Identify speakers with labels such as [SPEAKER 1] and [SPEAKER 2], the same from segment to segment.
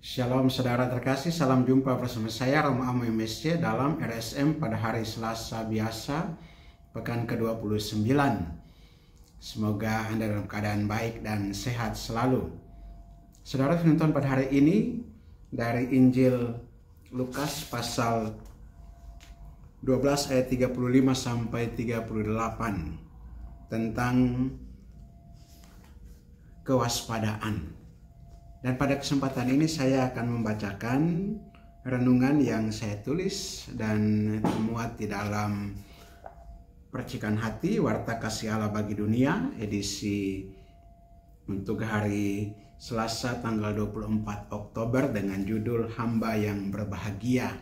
[SPEAKER 1] Shalom saudara terkasih, salam jumpa bersama saya Romo Amo MSC dalam RSM pada hari Selasa biasa pekan ke-29. Semoga Anda dalam keadaan baik dan sehat selalu. Saudara, firman pada hari ini dari Injil Lukas pasal 12 ayat 35 sampai 38 tentang kewaspadaan. Dan pada kesempatan ini saya akan membacakan renungan yang saya tulis dan termuat di dalam Percikan Hati Warta Kasih Allah bagi Dunia edisi untuk hari Selasa tanggal 24 Oktober dengan judul Hamba yang Berbahagia.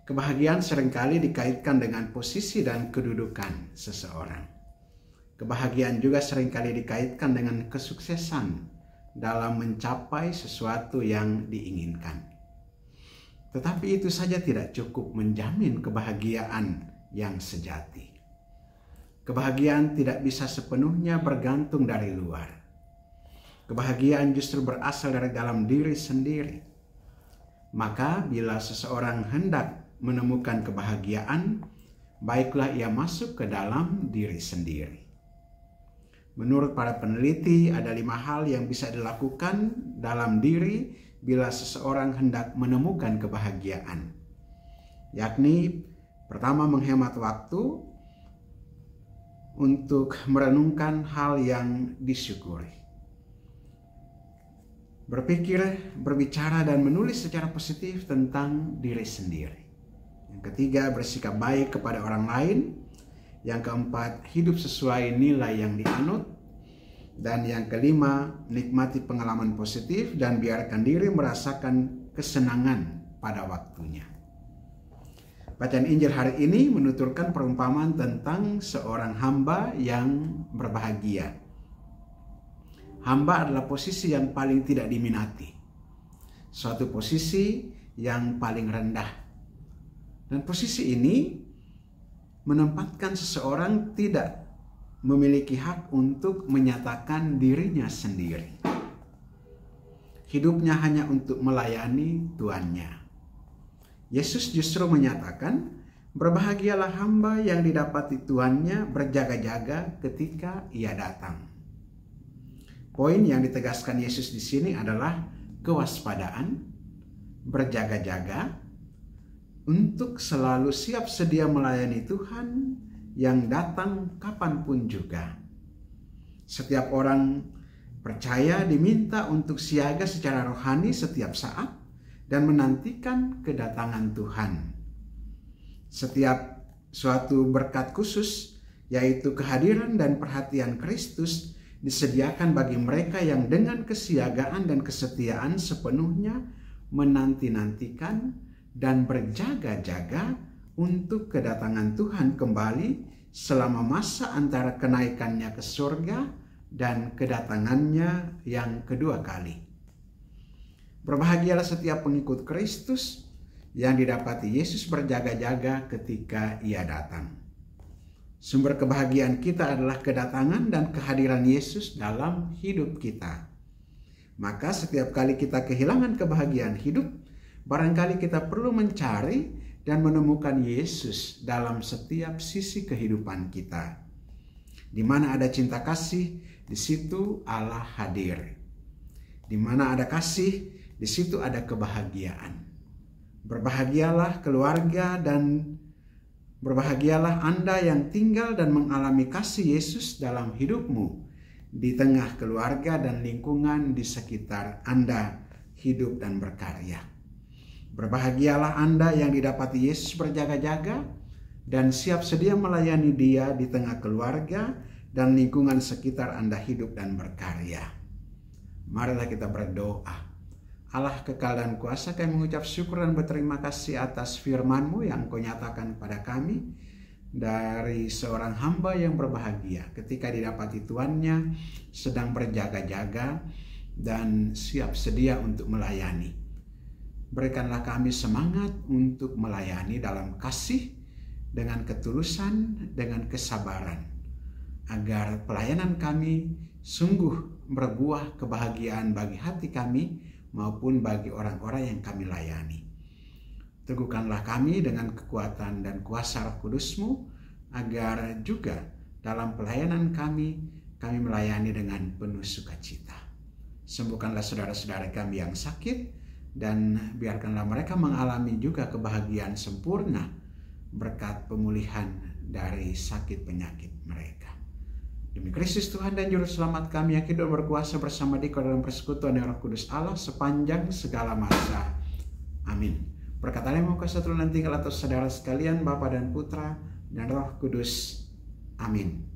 [SPEAKER 1] Kebahagiaan seringkali dikaitkan dengan posisi dan kedudukan seseorang. Kebahagiaan juga seringkali dikaitkan dengan kesuksesan dalam mencapai sesuatu yang diinginkan. Tetapi itu saja tidak cukup menjamin kebahagiaan yang sejati. Kebahagiaan tidak bisa sepenuhnya bergantung dari luar. Kebahagiaan justru berasal dari dalam diri sendiri. Maka bila seseorang hendak menemukan kebahagiaan, baiklah ia masuk ke dalam diri sendiri. Menurut para peneliti, ada 5 hal yang bisa dilakukan dalam diri bila seseorang hendak menemukan kebahagiaan. Yakni, pertama, menghemat waktu untuk merenungkan hal yang disyukuri. Berpikir, berbicara, dan menulis secara positif tentang diri sendiri. Yang ketiga, bersikap baik kepada orang lain. Yang keempat, hidup sesuai nilai yang dianut. Dan yang kelima, nikmati pengalaman positif dan biarkan diri merasakan kesenangan pada waktunya. Bacaan Injil hari ini menuturkan perumpamaan tentang seorang hamba yang berbahagia. Hamba adalah posisi yang paling tidak diminati. Suatu posisi yang paling rendah. Dan posisi ini menempatkan seseorang tidak memiliki hak untuk menyatakan dirinya sendiri. Hidupnya hanya untuk melayani Tuannya. Yesus justru menyatakan, berbahagialah hamba yang didapati Tuannya berjaga-jaga ketika ia datang. Poin yang ditegaskan Yesus di sini adalah kewaspadaan, berjaga-jaga, untuk selalu siap sedia melayani Tuhan yang datang kapanpun juga. Setiap orang percaya diminta untuk siaga secara rohani setiap saat dan menantikan kedatangan Tuhan. Setiap suatu berkat khusus, yaitu kehadiran dan perhatian Kristus, disediakan bagi mereka yang dengan kesiagaan dan kesetiaan sepenuhnya menanti-nantikan dan berjaga-jaga untuk kedatangan Tuhan kembali selama masa antara kenaikannya ke surga dan kedatangannya yang kedua kali. Berbahagialah setiap pengikut Kristus yang didapati Yesus berjaga-jaga ketika ia datang. Sumber kebahagiaan kita adalah kedatangan dan kehadiran Yesus dalam hidup kita. Maka setiap kali kita kehilangan kebahagiaan hidup, barangkali kita perlu mencari dan menemukan Yesus dalam setiap sisi kehidupan kita. Di mana ada cinta kasih, di situ Allah hadir. Di mana ada kasih, di situ ada kebahagiaan. Berbahagialah keluarga dan berbahagialah Anda yang tinggal dan mengalami kasih Yesus dalam hidupmu, di tengah keluarga dan lingkungan di sekitar Anda hidup dan berkarya. Berbahagialah Anda yang didapati Yesus berjaga-jaga dan siap sedia melayani Dia di tengah keluarga dan lingkungan sekitar Anda hidup dan berkarya. Marilah kita berdoa. Allah kekal dan kuasa, kami mengucap syukur dan berterima kasih atas firman-Mu yang Kau nyatakan pada kami dari seorang hamba yang berbahagia ketika didapati tuannya sedang berjaga-jaga dan siap sedia untuk melayani. Berikanlah kami semangat untuk melayani dalam kasih, dengan ketulusan, dengan kesabaran, agar pelayanan kami sungguh berbuah kebahagiaan bagi hati kami maupun bagi orang-orang yang kami layani. Teguhkanlah kami dengan kekuatan dan kuasa Roh Kudus-Mu, agar juga dalam pelayanan kami melayani dengan penuh sukacita. Sembuhkanlah saudara-saudara kami yang sakit, dan biarkanlah mereka mengalami juga kebahagiaan sempurna berkat pemulihan dari sakit penyakit mereka. Demi Kristus Tuhan dan Juru Selamat kami yang hidup berkuasa bersama di dalam persekutuan Roh Kudus Allah sepanjang segala masa. Amin. Berkat Allah yang Maha Kuasa turun dan tinggal atas saudara sekalian, Bapa dan Putra dan Roh Kudus. Amin.